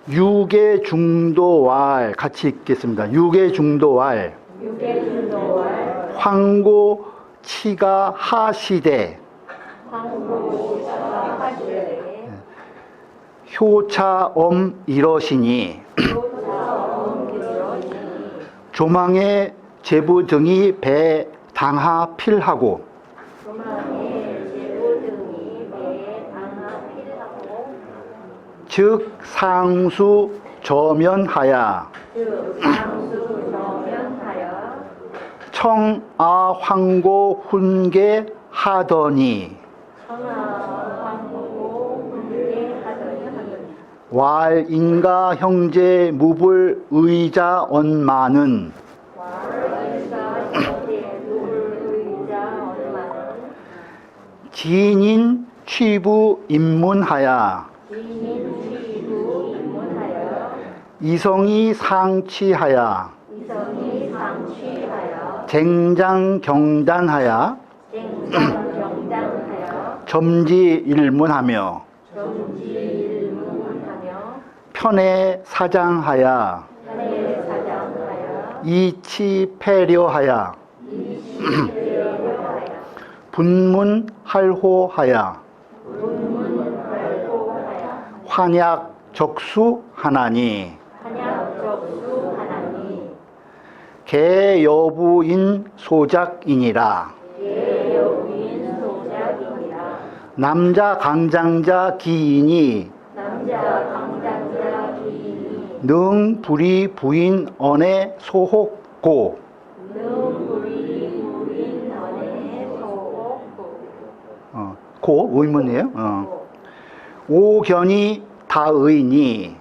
육의 중도왈 같이 읽겠습니다. 육의 중도왈 황고 치가 하시되 효차엄 이러시니 조망의 제부 등이 배 당하 필하고 즉 상수 저면하야 청아 황고 훈계 하더니 왈인가 형제 무불 의자 언마는 지인인 취부 입문하야 이성이 상취하야 쟁장 경단하야 점지 일문하며 편에 사장하야 이치패려하야 분문할호하야 환약 적수하나니 개여부인 소작이니라. 남자 강장자 기인이 능 불이 부인 언의 소혹고 고 의문이에요. 오견이 다의니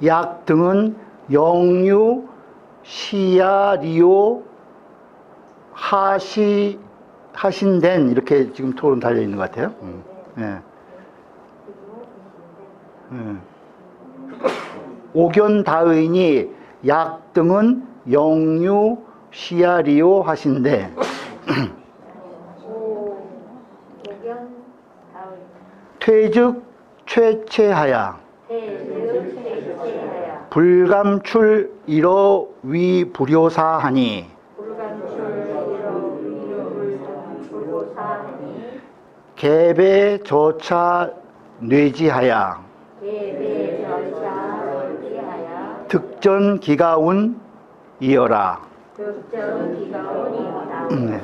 약 등은 영유 시야리오 하신된 이렇게 지금 토론 달려 있는 것 같아요. 예. 오견다의니 약 등은 영유 시야리오 하신데 퇴즉 최체하야 불감출 이러 위 불효사하니 개배 저차 뇌지하야 득전 기가운 이어라. 네.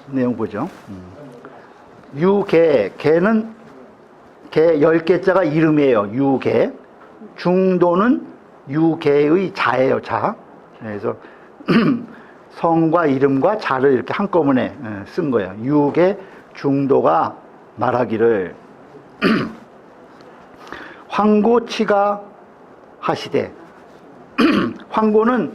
내용 보죠. 유개, 개는 개 10개자가 이름이에요. 유개. 중도는 유개의 자예요. 자. 그래서 성과 이름과 자를 이렇게 한꺼번에 쓴 거예요. 유개 중도가 말하기를 황고치가 하시되 황고는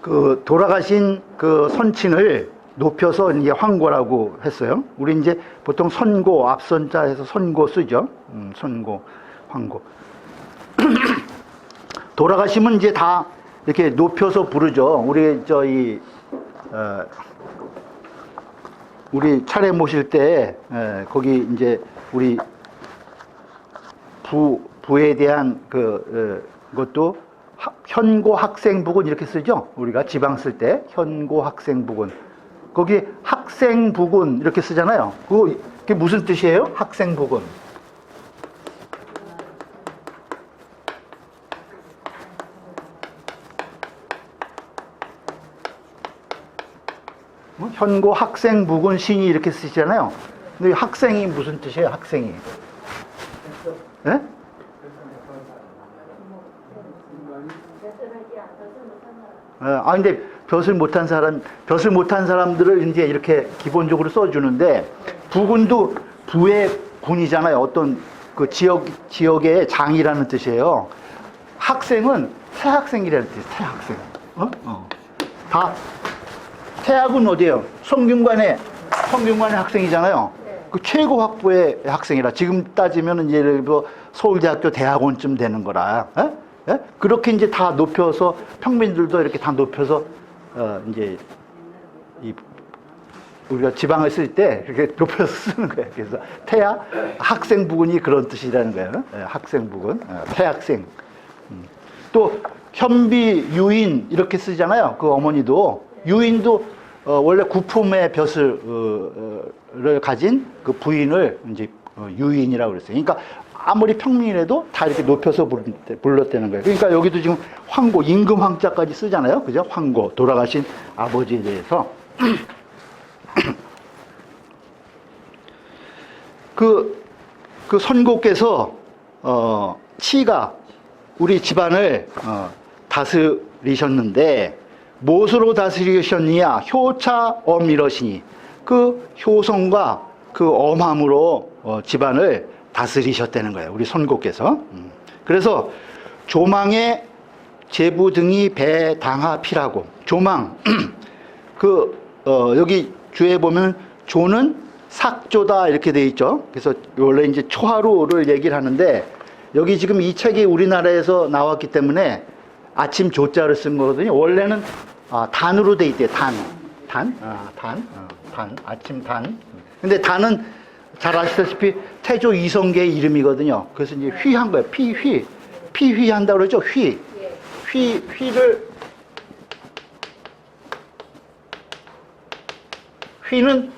그 돌아가신 그 선친을 높여서 이제 황고라고 했어요. 우리 이제 보통 선고 앞선자에서 선고 쓰죠. 선고, 황고. 돌아가시면 이제 다 이렇게 높여서 부르죠. 우리 우리 차례 모실 때 거기 이제 우리 부에 대한 그것도 현고 학생부군 이렇게 쓰죠. 우리가 지방 쓸 때 현고 학생부군. 거기 학생부군 이렇게 쓰잖아요. 그게 무슨 뜻이에요? 학생부군. 현고 학생부군 신이 이렇게 쓰시잖아요. 근데 학생이 무슨 뜻이에요? 학생이. 네? 근데 벼슬 못한 사람들을 이제 이렇게 기본적으로 써주는데, 부군도 부의 군이잖아요. 어떤 그 지역의 장이라는 뜻이에요. 학생은 태학생이라는 뜻이에요. 태학생. 다, 태학은 어디예요? 성균관의 학생이잖아요. 그 최고 학부의 학생이라. 지금 따지면 예를 들어 서울대학교 대학원쯤 되는 거라. 예? 그렇게 이제 다 높여서 평민들도 이렇게 다 높여서 이제 우리가 지방을 쓸 때 이렇게 높여서 쓰는 거예요. 그래서 태야 학생부군이 그런 뜻이라는 거예요. 예, 학생부군, 태학생. 또 현비, 유인 이렇게 쓰잖아요. 그 어머니도 유인도 원래 구품의 벼슬을 가진 그 부인을 이제 유인이라고 그랬어요. 그러니까 아무리 평민이라도 다 이렇게 높여서 불렀다는 거예요. 그러니까 여기도 지금 황고, 임금 황자까지 쓰잖아요. 그죠? 황고, 돌아가신 아버지에 대해서. 그 선고께서, 치가 우리 집안을, 다스리셨는데, 무엇으로 다스리셨느냐? 효차 엄이러시니. 그 효성과 그 엄함으로 집안을 다스리셨다는 거예요. 우리 선고께서. 그래서 조망의 제부 등이 배당하피라고. 조망. 여기 주에 보면 조는 삭조다 이렇게 돼 있죠. 그래서 원래 이제 초하루를 얘기를 하는데 여기 지금 이 책이 우리나라에서 나왔기 때문에 아침 조자를 쓴 거거든요. 원래는 단으로 돼 있대요. 단. 아침 단. 근데 단은 잘 아시다시피 태조 이성계의 이름이거든요. 그래서 이제 휘한 거예요. 피휘 한다고 그러죠. 휘는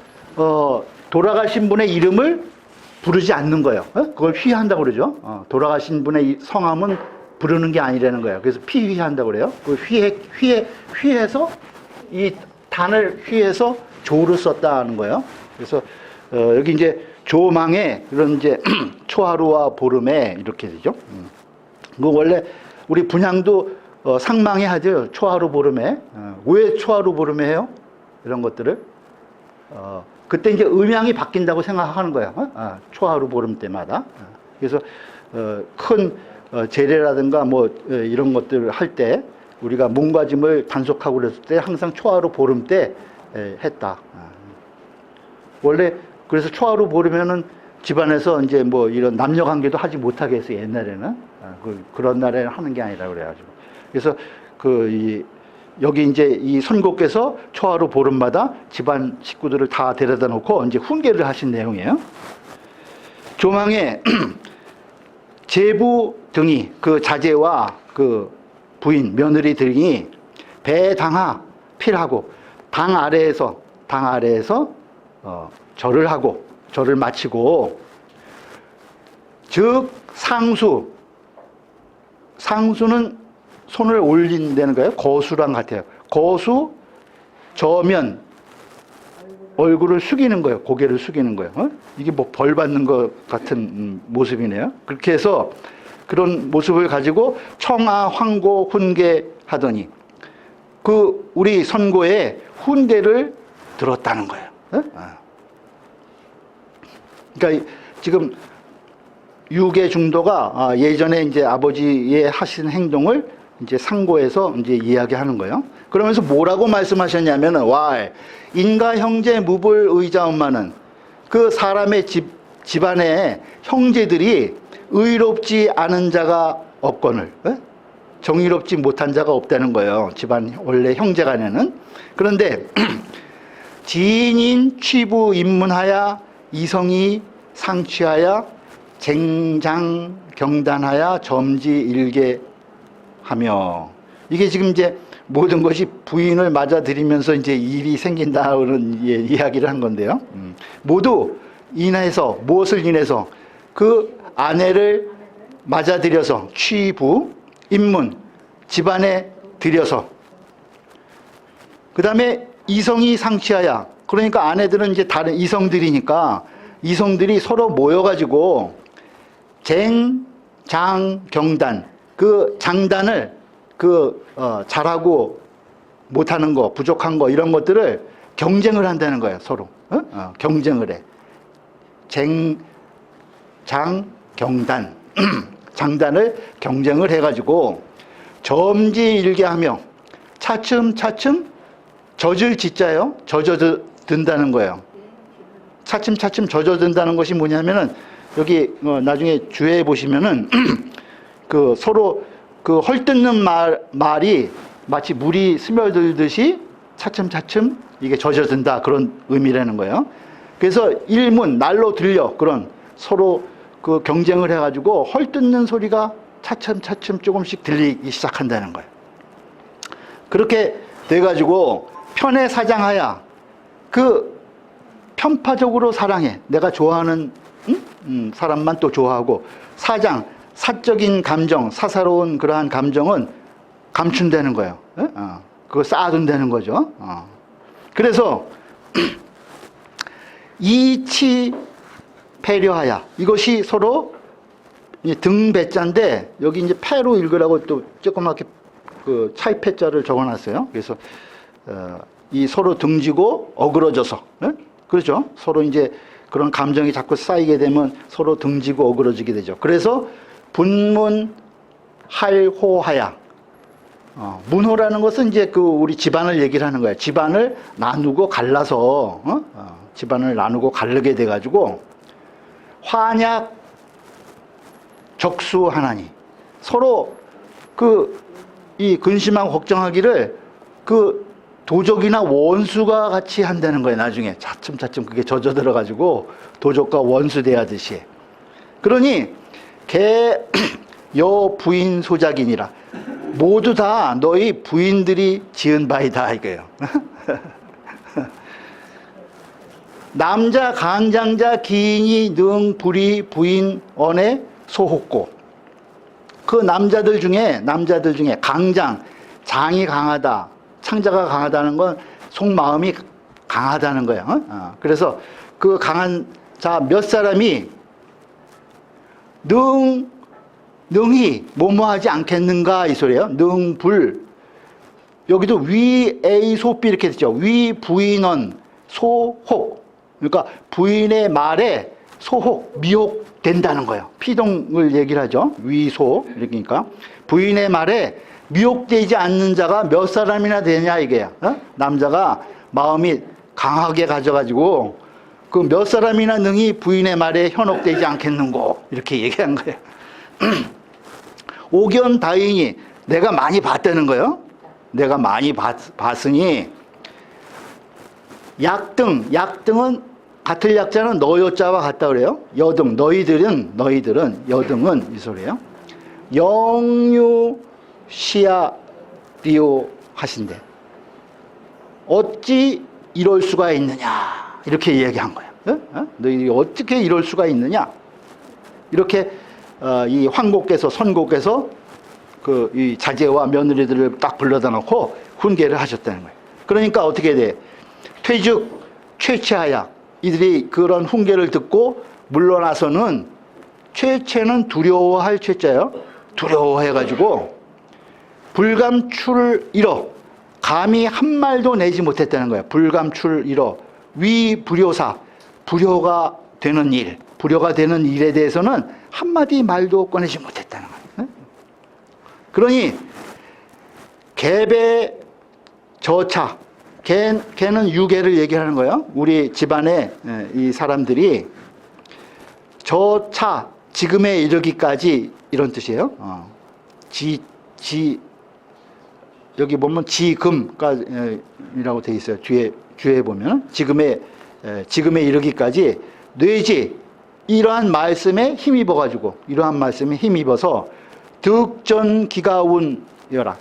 돌아가신 분의 이름을 부르지 않는 거예요. 그걸 휘한다고 그러죠. 돌아가신 분의 성함은 부르는 게 아니라는 거예요. 그래서 피휘한다고 그래요. 그 휘해서 이 단을 휘해서 조를 썼다는 거예요. 그래서 여기 이제 조망에 그런 이제 초하루와 보름에 이렇게 되죠. 그 원래 우리 분향도 상망에 하죠. 초하루 보름에. 왜 초하루 보름에 해요? 이런 것들을. 그때 이제 음양이 바뀐다고 생각하는 거예요. 초하루 보름 때마다. 그래서 큰 제례라든가 뭐 이런 것들을 할 때 우리가 몸가짐을 단속하고 그랬을 때 항상 초하루 보름 때 했다. 원래 그래서 초하루 보름에는 집안에서 이제 뭐 이런 남녀 관계도 하지 못하게 했어요. 옛날에는. 그런 날에는 하는 게 아니라 그래가지고. 그래서 여기 이제 이 선고께서 초하루 보름마다 집안 식구들을 다 데려다 놓고 이제 훈계를 하신 내용이에요. 조망에 제부 등이 그 자제와 그 부인, 며느리 등이 배당하 필하고 당 아래에서 절을 하고 절을 마치고 즉 상수는 손을 올린다는 거예요. 거수랑 같아요. 거수 저면 얼굴을 숙이는 거예요. 고개를 숙이는 거예요. 이게 뭐 벌 받는 것 같은 모습이네요. 그렇게 해서 그런 모습을 가지고 청하 황고 훈계 하더니 그 우리 선고의 훈계를 들었다는 거예요. 그러니까 지금 유계 중도가 예전에 이제 아버지의 하신 행동을 이제 상고에서 이제 이야기하는 거예요. 그러면서 뭐라고 말씀하셨냐면은 인가 형제 무불 의자엄마는 그 사람의 집안에 형제들이 의롭지 않은 자가 없거늘 정의롭지 못한 자가 없다는 거예요. 집안 원래 형제간에는. 그런데 지인인 취부 입문하여 이성이 상취하여 쟁장 경단하여 점지 일개 하며 이게 지금 이제 모든 것이 부인을 맞아들이면서 이제 일이 생긴다는 이야기를 한 건데요. 모두 인해서 무엇을 인해서 그 아내를 맞아들여서 취부 입문 집안에 들여서 그 다음에 이성이 상치하여 그러니까 아내들은 이제 다른 이성들이니까 이성들이 서로 모여가지고 쟁장 경단 그 장단을 잘하고 못하는 거, 부족한 거 이런 것들을 경쟁을 한다는 거예요. 서로 경쟁을 해. 장 경단 장단을 경쟁을 해가지고 점지일개하며 차츰차츰 젖을 짓자요. 젖어든다는 거예요. 차츰차츰 젖어든다는 것이 뭐냐면은 여기 나중에 주에 보시면은 그 서로 그 헐뜯는 말이 마치 물이 스며들듯이 차츰차츰 이게 젖어든다 그런 의미라는 거예요. 그래서 일문 날로 들려 그런 서로 그 경쟁을 해가지고 헐뜯는 소리가 차츰차츰 조금씩 들리기 시작한다는 거예요. 그렇게 돼가지고 편에 사장하야 그 편파적으로 사랑해. 내가 좋아하는 사람만 또 좋아하고 사장 사적인 감정, 사사로운 그러한 감정은 감춘다는 거예요. 그거 쌓아둔다는 거죠. 그래서 이치 패려하야 이것이 서로 등배자인데 여기 이제 패로 읽으라고 또 조그맣게 그 차이패자를 적어놨어요. 그래서 이 서로 등지고 어그러져서 그렇죠. 서로 이제 그런 감정이 자꾸 쌓이게 되면 서로 등지고 어그러지게 되죠. 그래서 분문할호하야 문호라는 것은 이제 그 우리 집안을 얘기를 하는 거예요. 집안을 나누고 갈라서 집안을 나누고 갈르게 돼 가지고 환약 적수하나니 서로 그 이 근심하고 걱정하기를 그 도적이나 원수가 같이 한다는 거예요. 나중에 차츰차츰 그게 젖어들어 가지고 도적과 원수 대하듯이. 그러니 개 여 부인 소작이니라 모두 다 너희 부인들이 지은 바이다 이거예요. 남자 강장자 기인이 능 불이 부인 언에 소혹고 그 남자들 중에 강장 장이 강하다 창자가 강하다는 건 속마음이 강하다는 거예요. 그래서 그 강한 자 몇 사람이 능히 뭐뭐하지 않겠는가 이 소리예요. 능불 여기도 위 A 소비 이렇게 됐죠. 위 부인언 소혹 그러니까 부인의 말에 소혹 미혹된다는 거예요. 피동을 얘기를 하죠. 위소 그러니까 부인의 말에 미혹되지 않는 자가 몇 사람이나 되냐 이게요. 남자가 마음이 강하게 가져가지고 그 몇 사람이나 능히 부인의 말에 현혹되지 않겠는고 이렇게 얘기한 거예요. 오견 다인이 내가 많이 봤다는 거예요. 내가 많이 봤으니 약등은 같을 약자는 너여자와 같다 그래요. 여등 너희들은 여등은 이 소리예요. 영유시아리오 하신대. 어찌 이럴 수가 있느냐 이렇게 얘기한 거예요. 너희들이 어떻게 이럴 수가 있느냐 이렇게 이 황곡께서 선곡께서 그 이 자제와 며느리들을 딱 불러다 놓고 훈계를 하셨다는 거예요. 그러니까 어떻게 돼? 퇴즉 최체하야 이들이 그런 훈계를 듣고 물러나서는 최체는 두려워할 최자예요. 두려워해가지고 불감출을 잃어 감히 한 말도 내지 못했다는 거예요. 불감출을 잃어 위불효사 불효가 되는 일에 대해서는 한마디 말도 꺼내지 못했다는 거예요. 그러니 개배 저차 개는 유개를 얘기하는 거예요. 우리 집안의 이 사람들이 저차 지금에 이르기까지 이런 뜻이에요. 여기 보면 지금이라고 되어 있어요. 뒤에 보면 지금에 이르기까지 뇌지 이러한 말씀에 힘입어서 득전기가운여라.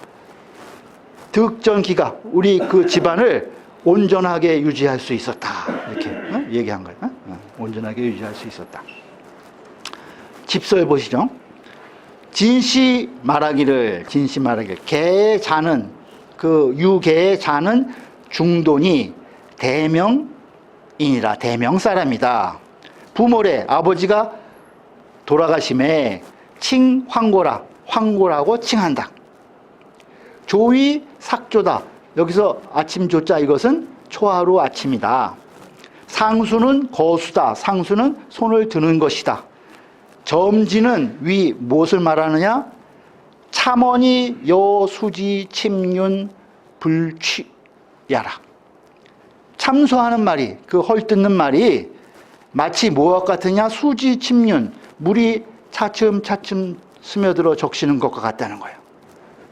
득전기가 우리 그 집안을 온전하게 유지할 수 있었다. 이렇게 얘기한 거예요. 온전하게 유지할 수 있었다. 집설 보시죠. 진시 말하기를 개의 자는 그 유개의 자는 중돈이 대명인이라 대명 사람이다. 부모래 아버지가 돌아가심에 황고라고 칭한다. 조위 삭조다. 여기서 아침 조자 이것은 초하루 아침이다. 상수는 거수다. 상수는 손을 드는 것이다. 점지는 위 무엇을 말하느냐? 참언이 여수지 침윤 불취야라. 참소하는 말이 그 헐뜯는 말이 마치 무엇 같으냐? 수지 침윤 물이 차츰차츰 스며들어 적시는 것과 같다는 거예요.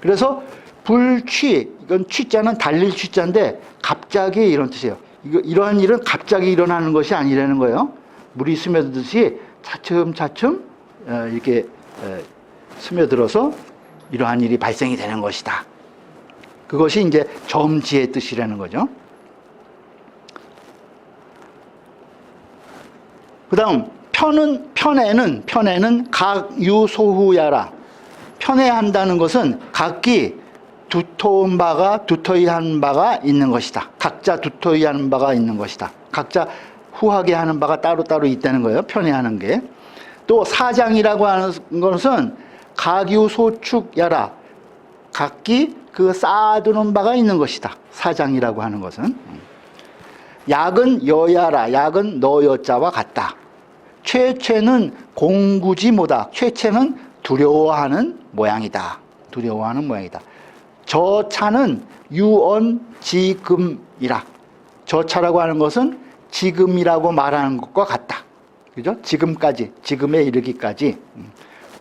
그래서 불취 이건 취자는 달릴 취자인데 갑자기 이런 뜻이에요. 이러한 일은 갑자기 일어나는 것이 아니라는 거예요. 물이 스며들듯이 차츰차츰 이렇게 스며들어서 이러한 일이 발생이 되는 것이다. 그것이 이제 점지의 뜻이라는 거죠. 그 다음 편에는 각유소후야라. 편애한다는 것은 각기 두터이 한 바가 있는 것이다. 각자 두터이 하는 바가 있는 것이다. 각자 후하게 하는 바가 따로따로 있다는 거예요. 편애하는 게. 또 사장이라고 하는 것은 각유소축야라. 각기 그 쌓아두는 바가 있는 것이다. 사장이라고 하는 것은. 약은 여야라. 약은 너여자와 같다. 최체는 공구지 못하. 최체는 두려워하는 모양이다. 두려워하는 모양이다. 저차는 유언지금이라. 저차라고 하는 것은 지금이라고 말하는 것과 같다. 그죠? 지금까지, 지금에 이르기까지.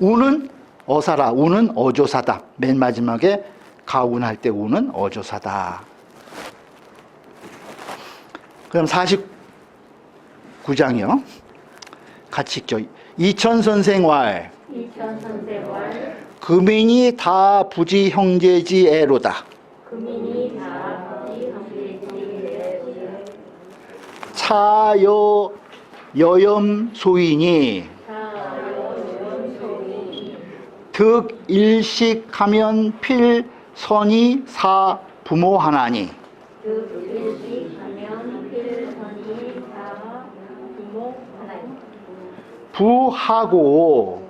우는 어사라. 우는 어조사다. 맨 마지막에 가운할 때 우는 어조사다. 그럼 49장이요. 같이 읽죠. 이천선생왈. 금인이 다 부지 형제지애로다. 차여 여염 소인이 득일식하면 필선이 사 부모하나니. 부하고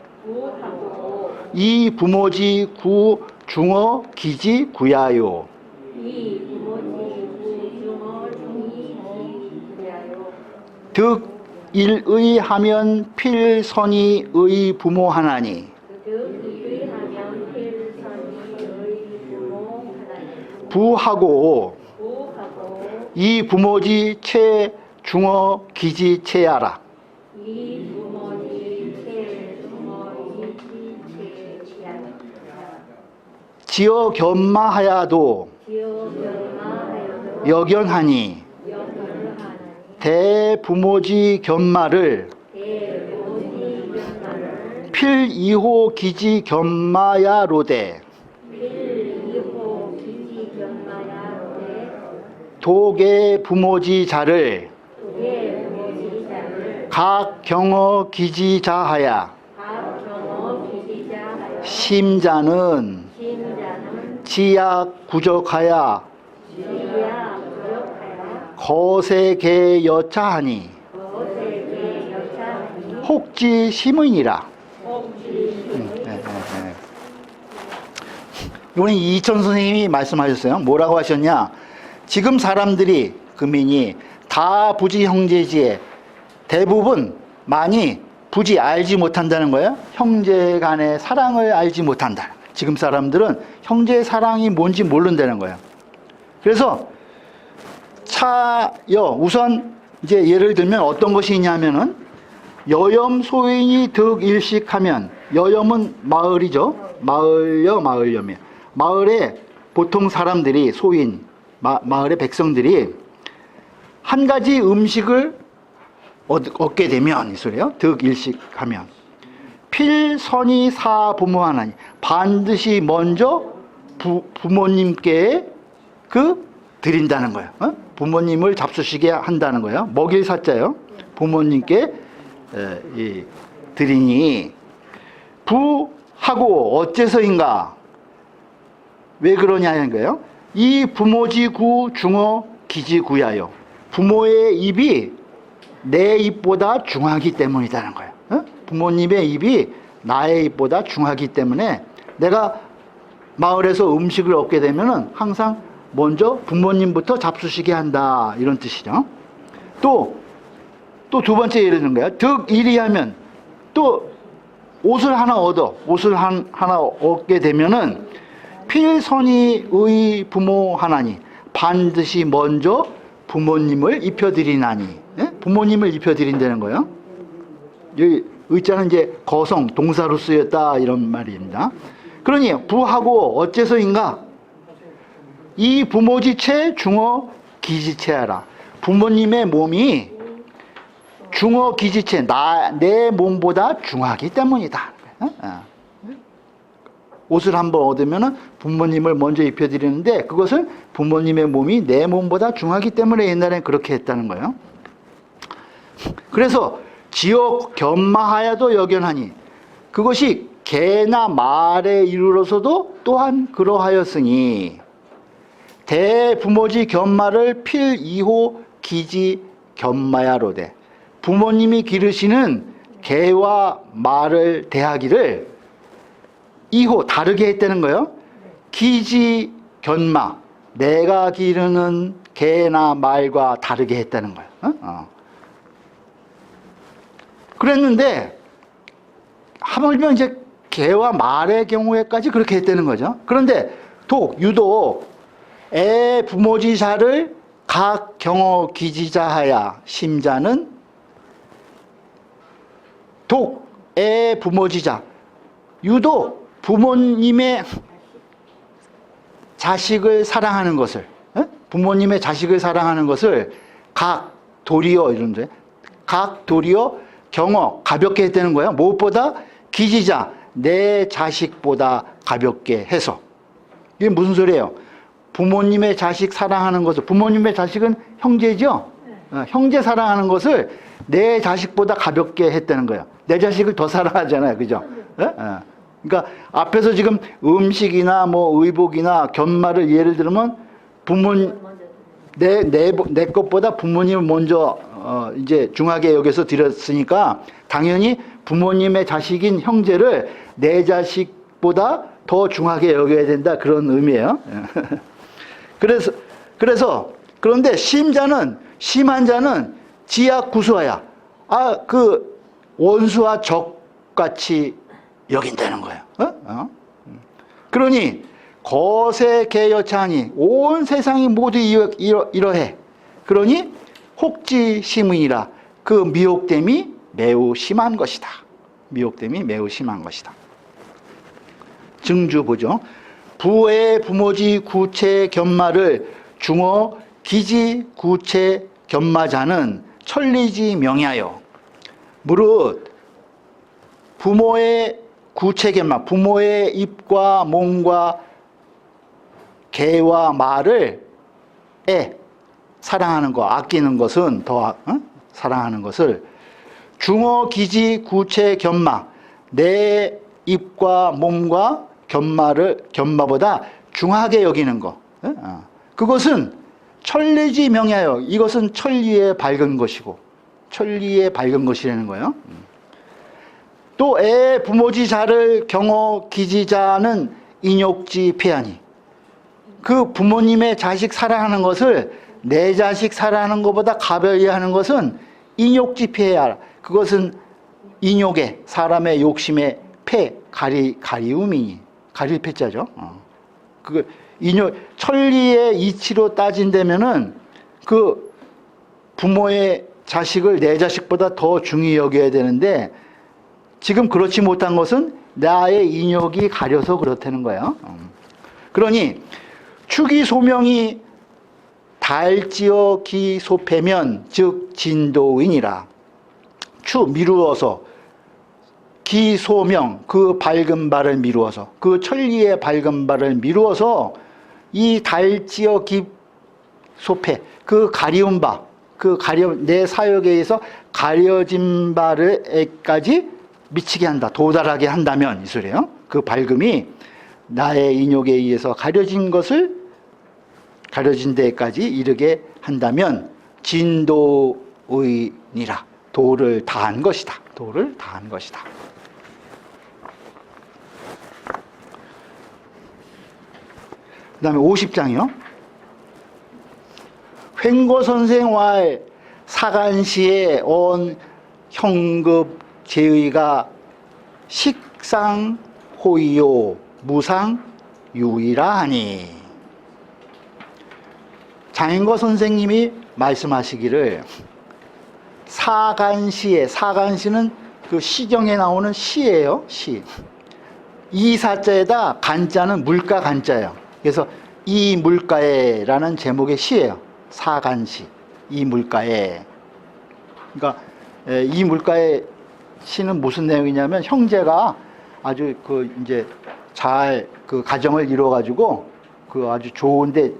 이 부모지 구 중어 기지 구야요. 득일의 하면 필선이 의 부모하나니. 부하고 이 부모지 채 중어 기지 채야라. 지어 견마하야도 여견하니. 대부모지 견마를 필이호 기지 견마야로되. 도계 부모지 자를 각 경어 기지자하야. 심자는 지약 구적하야 거세계 여차하니. 혹지 심의니라. 이번에 이천 선생님이 말씀하셨어요. 뭐라고 하셨냐? 지금 사람들이 금인이 다 부지 형제지에 대부분 많이 부지 알지 못한다는 거예요. 형제 간의 사랑을 알지 못한다. 지금 사람들은 형제의 사랑이 뭔지 모른다는 거예요. 그래서 우선 이제 예를 들면 어떤 것이 있냐면은 여염 소인이 득일식하면, 여염은 마을이죠. 마을염이에요. 마을에 보통 사람들이 소인, 마을의 백성들이 한 가지 음식을 얻게 되면, 이 소리요. 득일식하면 필선이 사 부모하나니. 반드시 먼저 부모님께 드린다는 거예요. 부모님을 잡수시게 한다는 거예요. 먹일 사자요. 부모님께 드리니. 부하고 어째서인가? 왜 그러냐는 거예요. 이 부모지 구 중어 기지 구야요. 부모의 입이 내 입보다 중하기 때문이라는 거예요. 부모님의 입이 나의 입보다 중하기 때문에 내가 마을에서 음식을 얻게 되면은 항상 먼저 부모님부터 잡수시게 한다, 이런 뜻이죠. 또 두 번째 예를 드는 거예요. 득일이하면 또 옷을 하나 얻게 되면은 필선이 의 부모 하나니. 반드시 먼저 부모님을 입혀드리나니. 부모님을 입혀드린다는 거예요. 여기 의자는 이제 거성, 동사로 쓰였다, 이런 말입니다. 그러니 부하고 어째서인가? 이 부모지체 중어 기지체하라. 부모님의 몸이 중어 기지체, 내 몸보다 중하기 때문이다. 옷을 한번 얻으면 부모님을 먼저 입혀드리는데 그것은 부모님의 몸이 내 몸보다 중하기 때문에 옛날엔 그렇게 했다는 거예요. 그래서 지옥 견마하여도 여견하니 그것이 개나 말에 이르러서도 또한 그러하였으니 대부모지 견마를 필 2호 기지 견마야로되 부모님이 기르시는 개와 말을 대하기를 2호 다르게 했다는 거예요. 기지 견마 내가 기르는 개나 말과 다르게 했다는 거예요. 그랬는데 하물며 이제 개와 말의 경우에까지 그렇게 했다는 거죠. 그런데 유독 애 부모지사를 각 경어 기지자하야 심자는 애 부모지자 유독 부모님의 자식을 사랑하는 것을 부모님의 자식을 사랑하는 것을 각 도리어 이런데 각 도리어 경어 가볍게 했다는 거예요. 무엇보다 기지자 내 자식보다 가볍게 해서. 이게 무슨 소리예요? 부모님의 자식 사랑하는 것을 부모님의 자식은 형제죠. 형제 사랑하는 것을 내 자식보다 가볍게 했다는 거예요. 내 자식을 더 사랑하잖아요. 그죠? 그러니까 앞에서 지금 음식이나 뭐 의복이나 견마를 예를 들면 내 것보다 부모님을 먼저 이제 중하게 여겨서 드렸으니까 당연히 부모님의 자식인 형제를 내 자식보다 더 중하게 여겨야 된다 그런 의미예요. 그런데 심한 자는 지약 구수하야 그 원수와 적같이 여긴다는 거예요. 그러니 거세 개여차하니 온 세상이 모두 이러해. 그러니 혹지 심의라 그 미혹됨이 매우 심한 것이다. 미혹됨이 매우 심한 것이다. 증주 보죠. 부의 부모지 구체 견마를 중어 기지 구체 견마자는 천리지 명하여 무릇 부모의 구체 견마 부모의 입과 몸과 개와 말을 사랑하는 것 아끼는 것은 더 사랑하는 것을 중어 기지 구체 견마 내 입과 몸과 견마보다 중하게 여기는 것 그것은 천리지 명하여 이것은 천리에 밝은 것이고 천리에 밝은 것이라는 거예요. 또 애 부모지 자를 경어 기지자는 인욕지 폐하니 그 부모님의 자식 사랑하는 것을 내 자식 사랑하는 것보다 가벼이 하는 것은 인욕지 폐하라. 그것은 인욕의 사람의 욕심의 가리움이니 가릴 패자죠. 그 인욕 천리의 이치로 따진다면은 그 부모의 자식을 내 자식보다 더 중히 여겨야 되는데 지금 그렇지 못한 것은 나의 인욕이 가려서 그렇다는 거예요. 그러니 축이 소명이 달지어 기 소패면 즉 진도인이라. 추 미루어서 기 소명 그 밝은 바를 미루어서 그 천리의 밝은 바를 미루어서 이 달지어 기 소패 그 가리운 바 그 내 사역에 의해서 가려진 바를까지 미치게 한다 도달하게 한다면 이 소리예요. 그 밝음이 나의 인욕에 의해서 가려진 데까지 이르게 한다면 진도의니라 도를 다한 것이다. 도를 다한 것이다. 그 다음에 50장이요. 횡거선생와의 사간시에 온 형급 제의가 식상 호의요 무상 유의라 하니 장인거 선생님이 말씀하시기를 사간시는 그 시경에 나오는 시예요. 시. 이 사자에다 간자는 물가 간자예요. 그래서 이 물가에라는 제목의 시예요. 사간시. 이 물가에. 그러니까 이 물가에 시는 무슨 내용이냐면 형제가 아주 그 이제 잘 그 가정을 이루어 가지고 그 아주 좋은데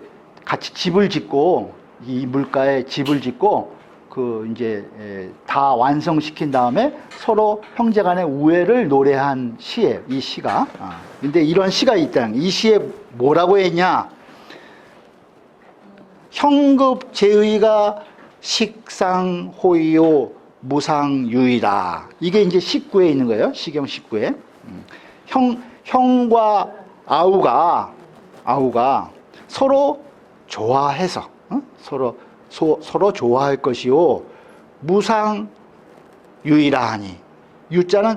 같이 집을 짓고 이 물가에 집을 짓고 그 이제 다 완성시킨 다음에 서로 형제간의 우애를 노래한 시예요. 이 시가. 근데 이런 시가 있다. 이 시에 뭐라고 했냐? 형급 제의가 식상호이요 무상유이라. 이게 이제 19에 있는 거예요. 시경 19에. 형과 아우가 서로 좋아해서 서로 좋아할 것이요 무상유이라 하니. 유자는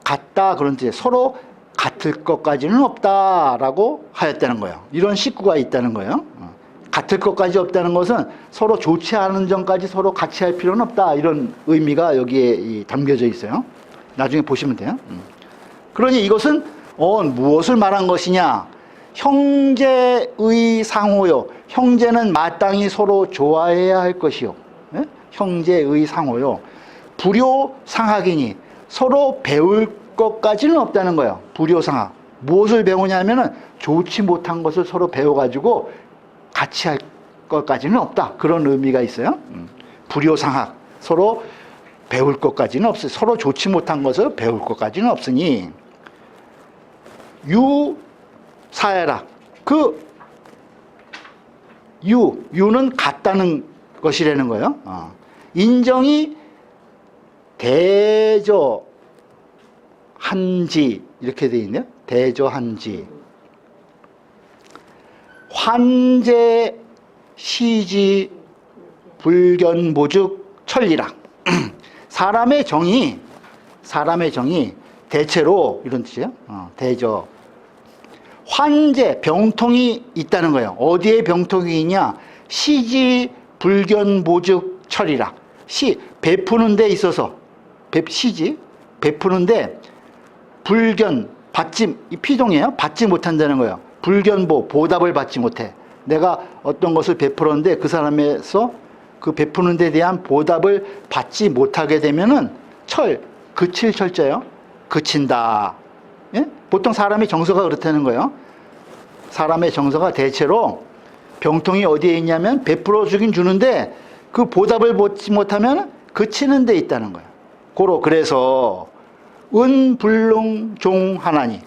같다 그런 뜻이에요. 서로 같을 것까지는 없다라고 하였다는 거예요. 이런 식구가 있다는 거예요. 같을 것까지 없다는 것은 서로 좋지 않은 점까지 서로 같이 할 필요는 없다. 이런 의미가 여기에 담겨져 있어요. 나중에 보시면 돼요. 그러니 이것은 무엇을 말한 것이냐? 형제의 상호요. 형제는 마땅히 서로 좋아해야 할 것이요. 네? 형제의 상호요. 불효상학이니 서로 배울 것까지는 없다는 거예요. 불효상학. 무엇을 배우냐면은 좋지 못한 것을 서로 배워가지고 같이 할 것까지는 없다. 그런 의미가 있어요. 불효상학. 서로 배울 것까지는 없어요. 서로 좋지 못한 것을 배울 것까지는 없으니 유사해라. 그 유는 같다는 것이라는 거예요. 인정이 대저한지 이렇게 되어 있네요. 대저한지 환제 시지 불견보죽 천리라. 사람의 정이 대체로 이런 뜻이에요. 대저 환제 병통이 있다는 거예요. 어디에 병통이 있냐? 시지 불견보죽 철이라. 베푸는 데 있어서 시지 베푸는데 불견 이 피동이에요. 받지 못한다는 거예요. 불견보 보답을 받지 못해. 내가 어떤 것을 베풀었는데 그 사람에서 그 베푸는 데 대한 보답을 받지 못하게 되면은 그칠 철자예요. 그친다. 예? 보통 사람의 정서가 그렇다는 거예요. 사람의 정서가 대체로 병통이 어디에 있냐면 베풀어 주긴 주는데 그 보답을 받지 못하면 그치는 데 있다는 거예요. 그래서 은불능 종하나니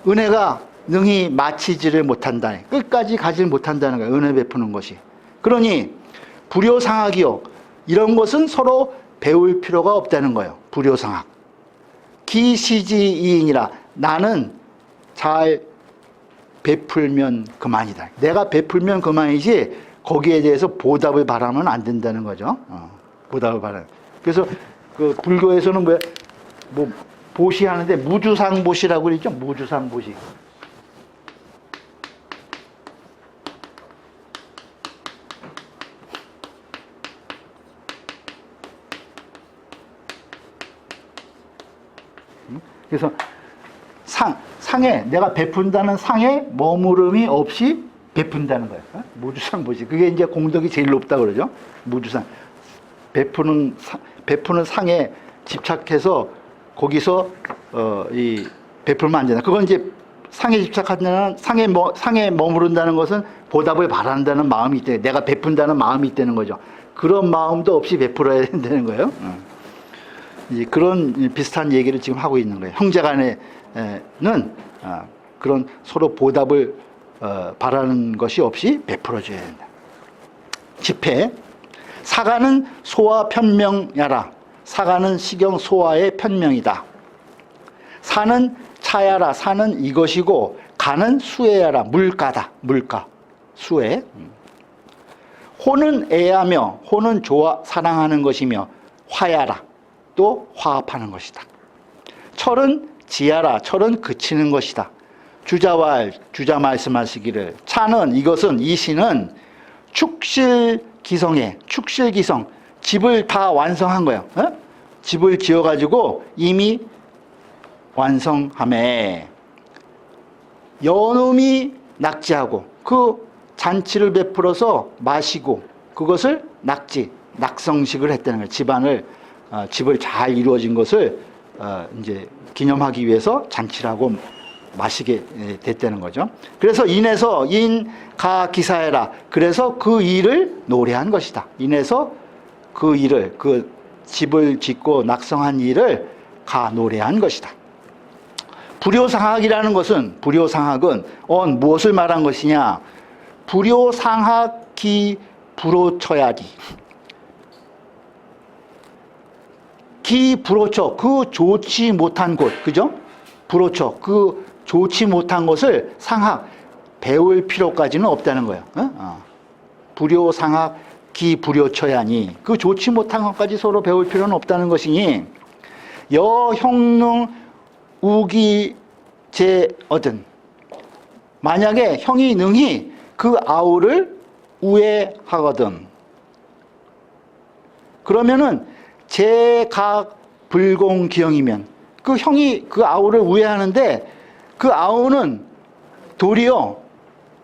은혜가 능히 마치지를 못한다. 끝까지 가지 못한다는 거예요. 은혜 베푸는 것이. 그러니 불효상학이요. 이런 것은 서로 배울 필요가 없다는 거예요. 불효상학. 기시지이인이라. 나는 잘 베풀면 그만이다. 내가 베풀면 그만이지 거기에 대해서 보답을 바라면 안 된다는 거죠. 보답을 바라는. 그래서 그 불교에서는 뭐 보시하는데 무주상보시라고 그러죠. 무주상보시. 그래서 상에 내가 베푼다는 상에 머무름이 없이 베푼다는 거예요. 무주상보시. 그게 이제 공덕이 제일 높다 그러죠. 무주상. 베푸는 상에 집착해서 거기서 베풀면 안 된다. 그건 이제 상에 집착한다는 상에 머무른다는 것은 보답을 바란다는 마음이 있대. 내가 베푼다는 마음이 있다는 거죠. 그런 마음도 없이 베풀어야 된다는 거예요. 이제 그런 비슷한 얘기를 지금 하고 있는 거예요. 형제간에는 그런 서로 보답을 바라는 것이 없이 베풀어줘야 된다. 집회. 사가는 소와 편명야라. 사가는 시경 소와의 편명이다. 사는 차야라. 사는 이것이고 가는 수애야라. 물가다. 물가. 수애. 호는 애하며 호는 사랑하는 것이며 화야라. 또 화합하는 것이다. 철은 지야라. 철은 그치는 것이다. 주자 말씀하시기를 차는 이것은 이 시는 축실기성에 축실기성 집을 다 완성한 거예요. 집을 지어가지고 이미 완성함에 연음이 낙지하고 그 잔치를 베풀어서 마시고 그것을 낙성식을 했다는 거예요. 집을 잘 이루어진 것을 이제 기념하기 위해서 잔치를 하고 마시게 됐다는 거죠. 그래서 인해서 인가 기사해라. 그래서 그 일을 노래한 것이다. 인해서 그 일을, 그 집을 짓고 낙성한 일을 가 노래한 것이다. 불효상학이라는 것은, 불효상학은 무엇을 말한 것이냐? 불효상학기 불호처야지. 기 불호처, 그 좋지 못한 곳, 그죠? 불호처, 그 좋지 못한 것을 상학, 배울 필요까지는 없다는 거예요. 불효상학 기 불효처야니, 그 좋지 못한 것까지 서로 배울 필요는 없다는 것이니, 여형능 우기 제어든, 만약에 형이 능히 그 아우를 우애하거든, 그러면은 제각 불공기형이면, 그 형이 그 아우를 우애하는데 그 아우는 도리어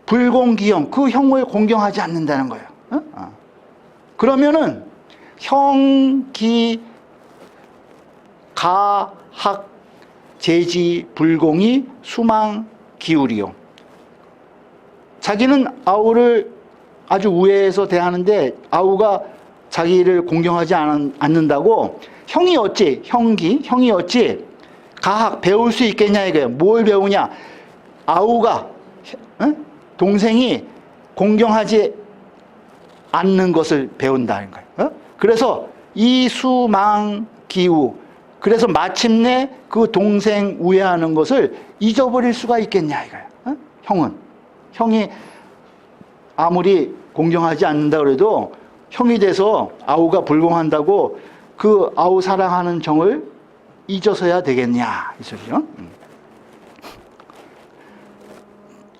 불공기형, 그 형을 공경하지 않는다는 거예요. 그러면은 형기 가학 제지 불공이 수망 기울이요. 자기는 아우를 아주 우애해서 대하는데 아우가 자기를 공경하지 않는다고 형이 어찌 가학 배울 수 있겠냐 이거예요. 뭘 배우냐? 아우가 동생이 공경하지 않는 것을 배운다는 거예요. 그래서 이수망기우, 그래서 마침내 그 동생 우애하는 것을 잊어버릴 수가 있겠냐 이거예요. 형이 아무리 공경하지 않는다 그래도 형이 돼서 아우가 불공한다고 그 아우 사랑하는 정을 잊어서야 되겠냐 이 소리죠.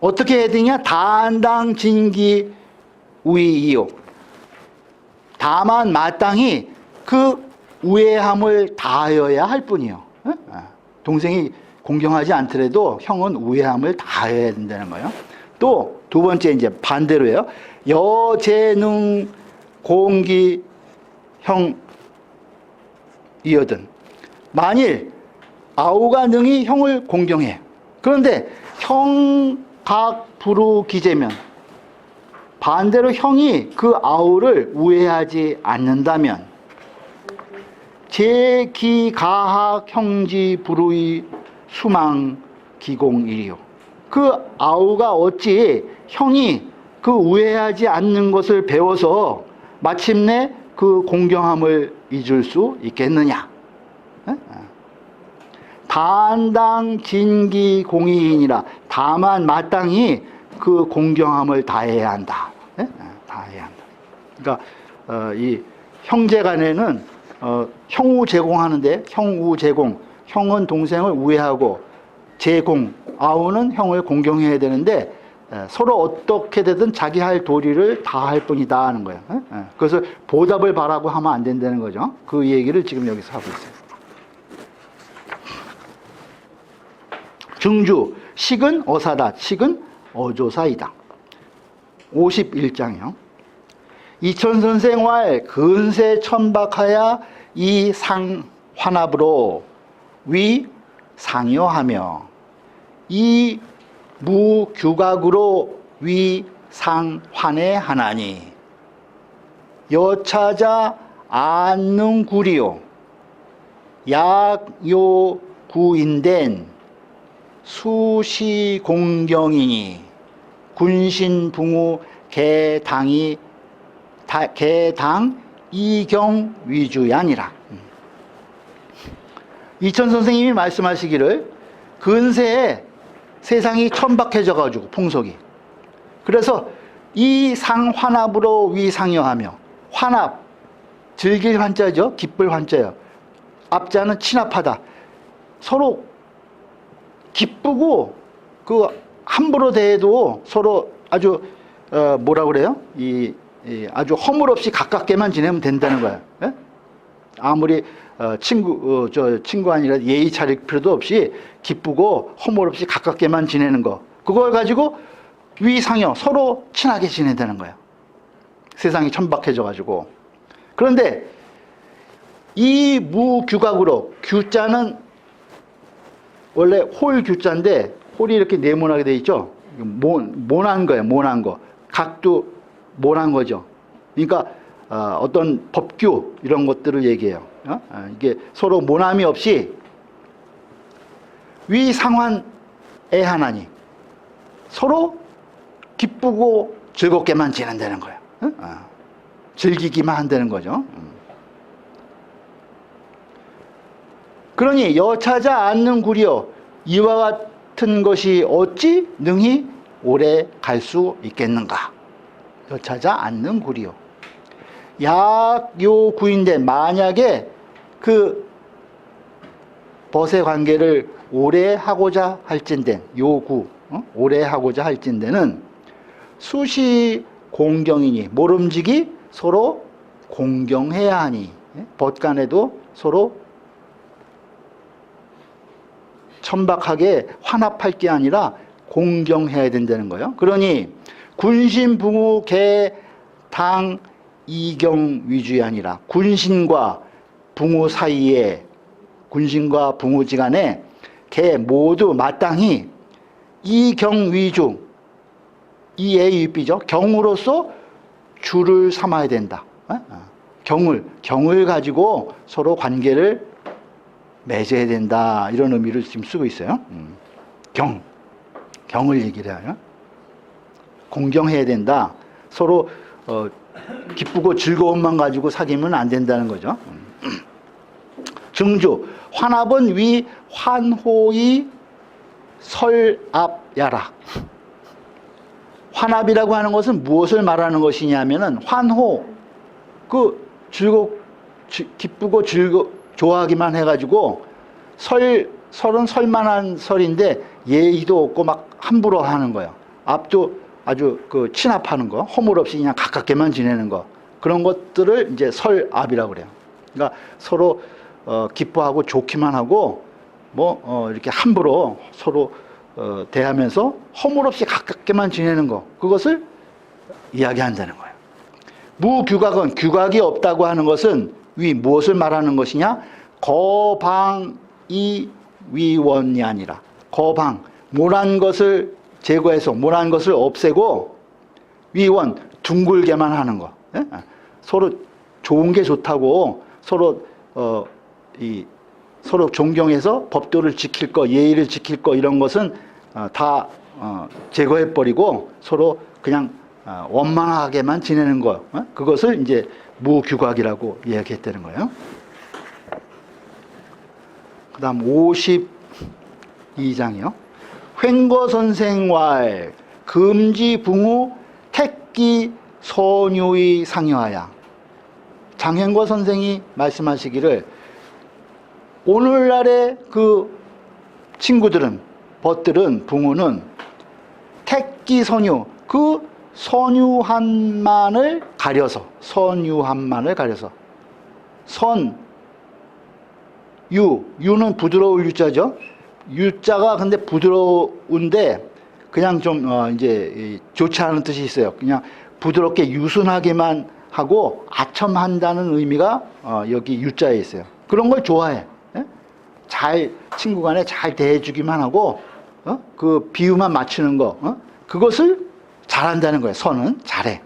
어떻게 해야 되냐? 단당 진기 우이이요. 다만 마땅히 그 우애함을 다하여야 할 뿐이요. 동생이 공경하지 않더라도 형은 우애함을 다해야 된다는 거예요. 또 두 번째 이제 반대로예요. 여재능 공기 형 이어든, 만일 아우가 능히 형을 공경해. 그런데 형각 불우 기재면, 반대로 형이 그 아우를 우애하지 않는다면 제기가학 형지 불우의 수망 기공일이요. 그 아우가 어찌 형이 그 우애하지 않는 것을 배워서 마침내 그 공경함을 잊을 수 있겠느냐? 단당 진기 공의인이라, 다만 마땅히 그 공경함을 다해야 한다. 다해야 한다. 그러니까 이 형제간에는 형우 제공하는데, 형우 제공, 형은 동생을 우애하고 제공, 아우는 형을 공경해야 되는데 서로 어떻게 되든 자기 할 도리를 다 할 뿐이다 하는 거예요. 그것을 보답을 바라고 하면 안 된다는 거죠. 그 얘기를 지금 여기서 하고 있어요. 증주, 식은 어사다, 식은 어조사이다. 51장이요. 이천선생활 근세 천박하야 이 상환합으로 위 상여하며 이 무규각으로 위 상환에 하나니 여차자 안능구리요 약요 구인된 수시공경이니 군신붕우 개당 이경 위주야니라. 이천 선생님이 말씀하시기를 근세에 세상이 천박해져가지고 풍속이, 그래서 이 상환합으로 위상여하며, 환합 즐길 환자죠. 기쁠 환자예요. 앞자는 친합하다. 서로 기쁘고 그 함부로 대해도 서로 아주 뭐라 그래요? 아주 허물 없이 가깝게만 지내면 된다는 거예요. 예? 아무리 친구 아니라 예의 차릴 필요도 없이 기쁘고 허물 없이 가깝게만 지내는 거, 그걸 가지고 위상여 서로 친하게 지내다는 거예요. 세상이 천박해져가지고. 그런데 이 무규각으로, 규자는 원래 홀 규자인데 홀이 이렇게 네모나게 돼 있죠. 모난 거예요. 모난 거. 각도 모난 거죠. 그러니까 어떤 법규 이런 것들을 얘기해요. 이게 서로 모남이 없이 위상환 애하나니 서로 기쁘고 즐겁게만 지낸다는 거예요. 즐기기만 한다는 거죠. 그러니 여차자 않는 구리여 이와 같은 것이 어찌 능히 오래 갈 수 있겠는가. 여차자 않는 구리여. 약요 구인데 만약에 그 벗의 관계를 오래 하고자 할진대, 요구 오래 하고자 할진대는 수시 공경이니 모름지기 서로 공경해야 하니 벗간에도 서로 천박하게 환합할 게 아니라 공경해야 된다는 거예요. 그러니 군신 붕우 개당 이경 위주이 아니라 군신과 붕우 사이에 군신과 붕우지간에 개 모두 마땅히 이경 위주 이의 유비죠. 경으로서 주를 삼아야 된다. 경을 가지고 서로 관계를 맺어야 된다. 이런 의미를 지금 쓰고 있어요. 경을 얘기를 해요. 공경해야 된다. 서로 기쁘고 즐거움만 가지고 사귀면 안 된다는 거죠. 증주 환합은 위 환호의 설압야라. 환합이라고 하는 것은 무엇을 말하는 것이냐면은 환호, 기쁘고 좋아하기만 해가지고 설은 설만한 설인데 예의도 없고 막 함부로 하는 거예요. 앞도 아주 친합하는 거, 허물 없이 그냥 가깝게만 지내는 거, 그런 것들을 이제 설압이라고 그래요. 그러니까 서로 기뻐하고 좋기만 하고 이렇게 함부로 서로 대하면서 허물 없이 가깝게만 지내는 거, 그것을 이야기한다는 거예요. 무규각은 규각이 없다고 하는 것은 무엇을 말하는 것이냐? 거방이 위원이 아니라 거방, 모난 것을 제거해서 모난 것을 없애고 위원, 둥글게만 하는 거. 서로 좋은 게 좋다고 서로 서로 존경해서 법도를 지킬 거, 예의를 지킬 거, 이런 것은 다 제거해 버리고 서로 그냥 원만하게만 지내는 거, 그것을 이제 무규각이라고 이야기했다는 거예요. 그 다음 52장이요. 횡거선생왈 금지붕우 택기 선유의 상여하야. 장횡거 선생이 말씀하시기를 오늘날의 그 친구들은, 벗들은, 붕우는 택기 선유, 그 선유한만을 가려서, 유는 부드러울 유자죠. 유자가 근데 부드러운데 그냥 좀 이제 좋지 않은 뜻이 있어요. 그냥 부드럽게 유순하게만 하고 아첨한다는 의미가 여기 유자에 있어요. 그런 걸 좋아해. 친구 간에 잘 대해주기만 하고 그 비유만 맞추는 거, 그것을 잘한다는 거예요. 선은 잘해.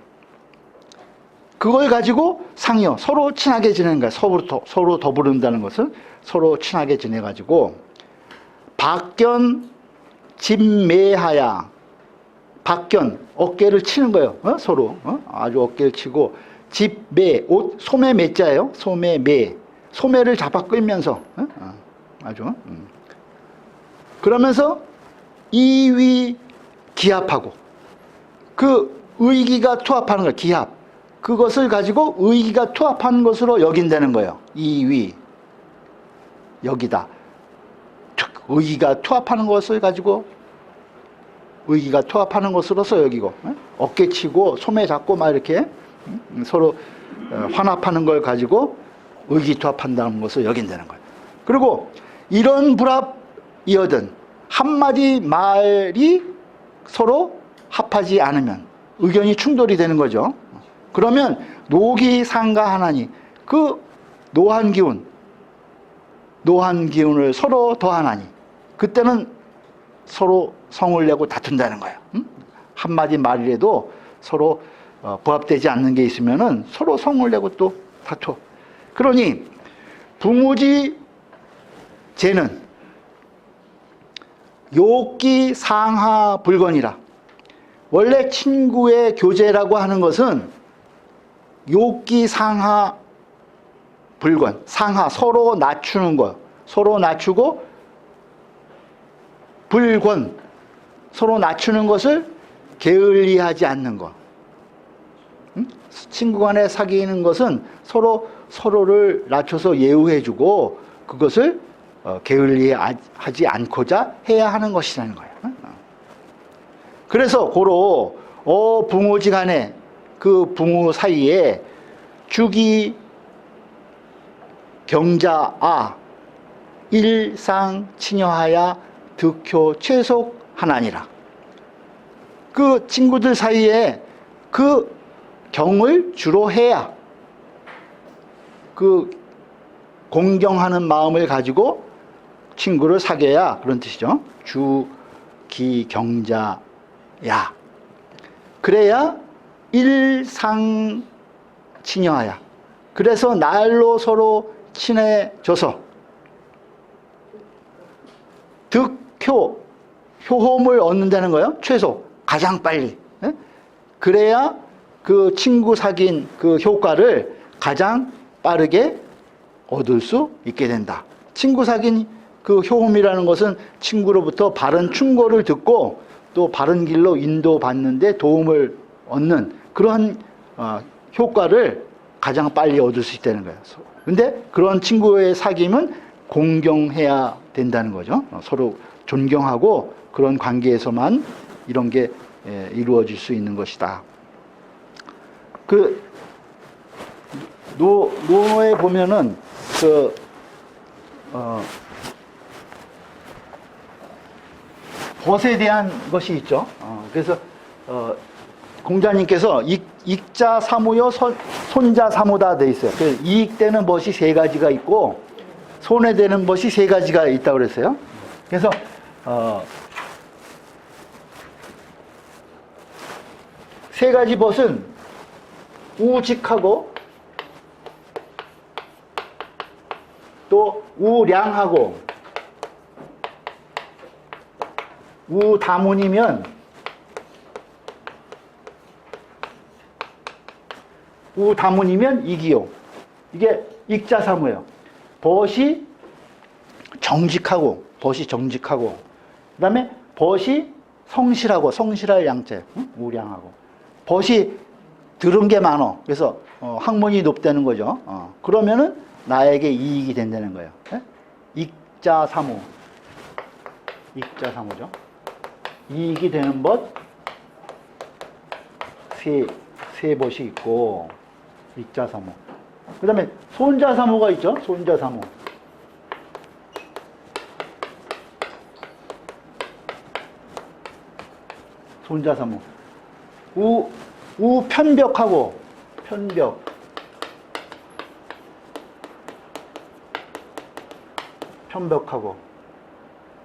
그걸 가지고 상여, 서로 친하게 지내는 거예요. 서로 더부른다는 것은 서로 친하게 지내가지고 박견 집매하야. 박견, 어깨를 치는 거예요. 서로 아주 어깨를 치고 집매, 옷 소매 매자예요. 소매 매, 소매를 잡아 끌면서 아주 그러면서 이위 기합하고, 그 의기가 투합하는 거예요. 기합, 그것을 가지고 의기가 투합하는 것으로 여긴다는 거예요. 이위, 여기다. 의기가 투합하는 것을 가지고 의기가 투합하는 것으로서 여기고, 어깨치고 소매 잡고 막 이렇게 서로 환합하는 걸 가지고 의기 투합한다는 것을 여긴다는 거예요. 그리고 이런 불합이어든 한마디 말이 서로 합하지 않으면 의견이 충돌이 되는 거죠. 그러면 노기상가하나니 그 노한 기운을 서로 더하나니 그때는 서로 성을 내고 다툰다는 거예요. 한마디 말이라도 서로 부합되지 않는 게 있으면은 서로 성을 내고 또 다투어. 그러니 붕우지 제는 욕기 상하 불건이라. 원래 친구의 교제라고 하는 것은 욕기 상하 불건, 상하 서로 낮추는 거, 서로 낮추고 불권 서로 낮추는 것을 게을리하지 않는 것. 친구 간에 사귀는 것은 서로를 낮춰서 예우해주고 그것을 게을리하지 않고자 해야 하는 것이라는 거예요. 그래서 고로 붕우지간에 그 붕우 사이에 주기 경자아 일상 친여하야 득효 최속하나니라. 그 친구들 사이에 그 경을 주로 해야 그 공경하는 마음을 가지고 친구를 사귀어야 그런 뜻이죠. 주기경자야. 그래야 일상친여하야. 그래서 날로 서로 친해져서 효험을 얻는다는 거예요. 최소 가장 빨리. 그래야 그 친구 사귄 그 효과를 가장 빠르게 얻을 수 있게 된다. 친구 사귄 그 효험이라는 것은 친구로부터 바른 충고를 듣고 또 바른 길로 인도받는데 도움을 얻는 그러한 효과를 가장 빨리 얻을 수 있다는 거예요. 근데 그런 친구의 사귐은 공경해야 된다는 거죠. 서로 존경하고 그런 관계에서만 이런 게 이루어질 수 있는 것이다. 그 노에 보면은 벗에 대한 것이 있죠. 그래서 공자님께서 익자 사무요 손자 사무다 돼 있어요. 이익되는 벗이 세 가지가 있고 손해되는 벗이 세 가지가 있다고 그랬어요. 그래서 세 가지 벗은 우직하고 또 우량하고 우다문이면 이기요. 이게 익자사무예요. 벗이 정직하고 그 다음에 벗이 성실할 양재, 우량하고 벗이 들은 게 많어. 그래서 학문이 높다는 거죠. 그러면은 나에게 이익이 된다는 거예요. 익자사무죠. 이익이 되는 벗 세 벗이 있고 익자사무. 그 다음에 손자사무가 있죠. 손자사무. 우편벽하고 편벽하고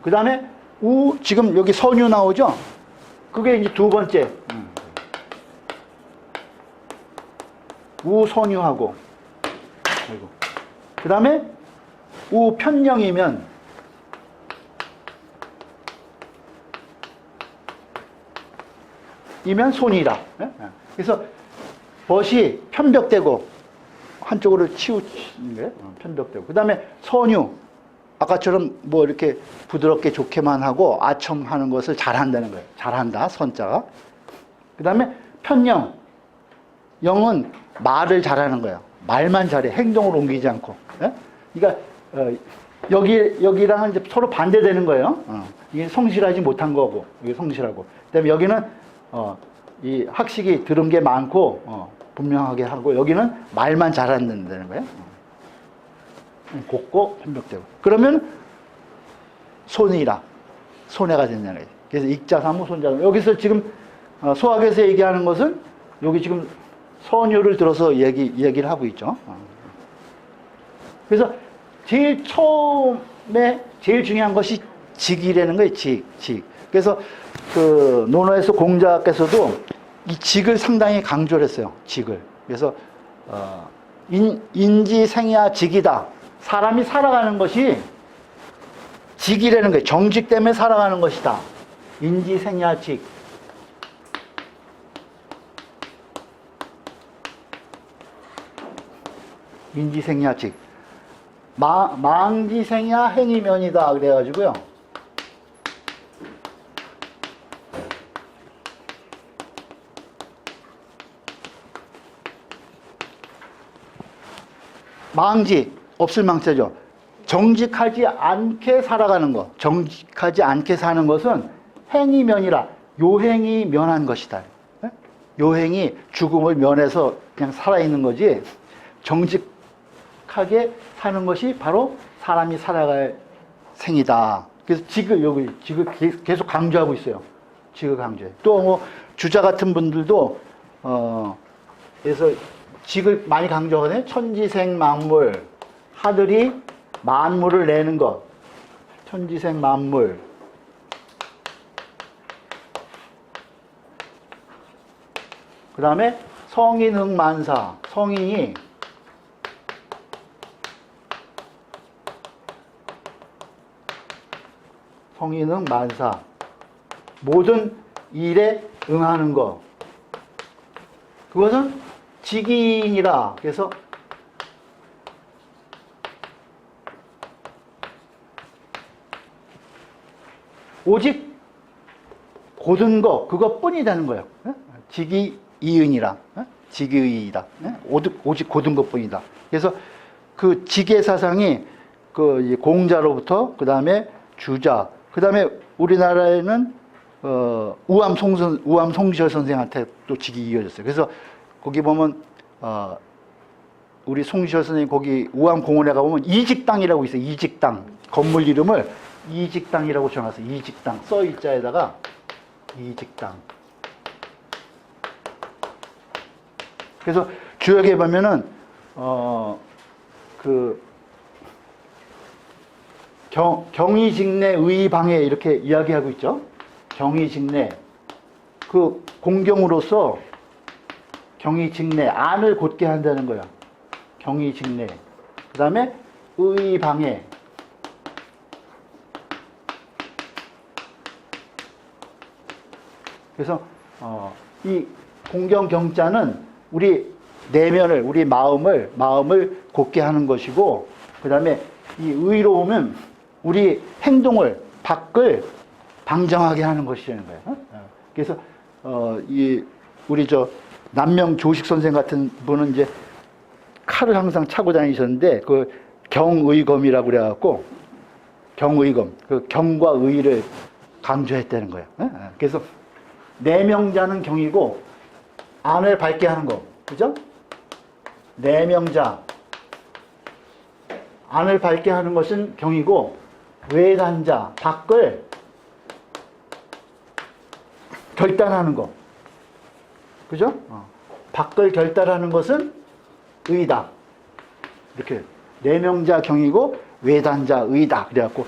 그 다음에 지금 여기 선유 나오죠. 그게 이제 두 번째. 우선유하고 그 다음에 우편령이면 손이라. 그래서 벗이 편벽되고 한쪽으로 치우치는 거예요. 편벽되고 그 다음에 선유 아까처럼 뭐 이렇게 부드럽게 좋게만 하고 아첨하는 것을 잘한다는 거예요. 잘한다 선자가. 그 다음에 편령 영은 말을 잘하는 거예요. 말만 잘해. 행동을 옮기지 않고. 그러니까 여기랑 이제 서로 반대되는 거예요. 이게 성실하지 못한 거고 이게 성실하고. 그다음에 여기는 이 학식이 들은 게 많고 분명하게 하고 여기는 말만 잘한다는 거예요. 곱고 편벽되고. 그러면 손해가 된다는 거예요. 그래서 익자사무 손자사무. 여기서 지금 소학에서 얘기하는 것은 여기 지금 선유를 들어서 얘기를 하고 있죠. 그래서 제일 처음에 제일 중요한 것이 직이라는 거예요. 직. 그래서 그 논어에서 공자께서도 이 직을 상당히 강조를 했어요. 직을. 그래서 인지생야 직이다. 사람이 살아가는 것이 직이라는 거예요. 정직 때문에 살아가는 것이다. 인지생야 직. 인지생야 직. 망지생야 행이면이다. 그래가지고요. 망지, 없을 망자죠. 정직하지 않게 살아가는 것, 정직하지 않게 사는 것은 행이면이라, 요행이 면한 것이다. 요행이 죽음을 면해서 그냥 살아있는 거지, 정직하게 사는 것이 바로 사람이 살아갈 생이다. 그래서 직을 계속 강조하고 있어요. 직을 강조해. 또 뭐 주자 같은 분들도 그래서 직을 많이 강조하거든요. 천지생 만물, 하늘이 만물을 내는 것. 천지생 만물. 그 다음에 성인흥만사. 성인이 성인흥만사. 모든 일에 응하는 것. 그것은 직인이라. 그래서 오직 고든 것, 그것뿐이라는 거예요. 직이 이은이라. 직의이다. 오직 고든 것뿐이다. 그래서 그 직의 사상이 그 공자로부터 그 다음에 주자, 그 다음에 우리나라에는 우암 송시열 선생한테 또 직이 이어졌어요. 그래서 거기 보면 우리 송시열 선생님 거기 우암공원에 가보면 이직당이라고 있어요. 이직당. 건물 이름을 이직당이라고 정해놨어요. 이직당. 써이자에다가 이직당. 그래서 주역에 보면은 그 경의직내 의방해 이렇게 이야기하고 있죠. 경의직내. 그 공경으로서 경의직내 안을 곧게 한다는 거야. 경의직내. 그 다음에 의방해. 그래서 이 공경경자는 우리 내면을, 우리 마음을 곧게 하는 것이고, 그 다음에 이 의로움은 우리 행동을, 밖을 방정하게 하는 것이라는 거예요. 그래서 이 우리 남명 조식 선생 같은 분은 이제 칼을 항상 차고 다니셨는데 그 경의검이라고 그래갖고 경의검, 그 경과 의를 강조했다는 거예요. 그래서 내명자는 경이고 안을 밝게 하는 거, 그죠? 내명자 안을 밝게 하는 것은 경이고 외단자 밖을 결단하는 거, 그죠? 밖을 결단하는 것은 의다. 이렇게 내명자 경이고 외단자 의다. 그래갖고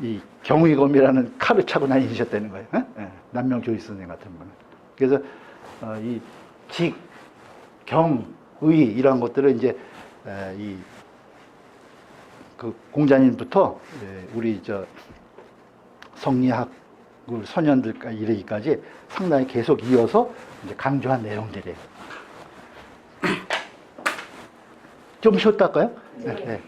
이 경의검이라는 칼을 차고 다니셨다는 거예요. 남명 조식 선생 같은 분은. 그래서 이 직, 경, 의 이런 것들을 이제 이 그 공자님부터 우리 성리학 선현들까지 이르기까지 상당히 계속 이어서 이제 강조한 내용들이에요. 좀 쉬었다 할까요? 네.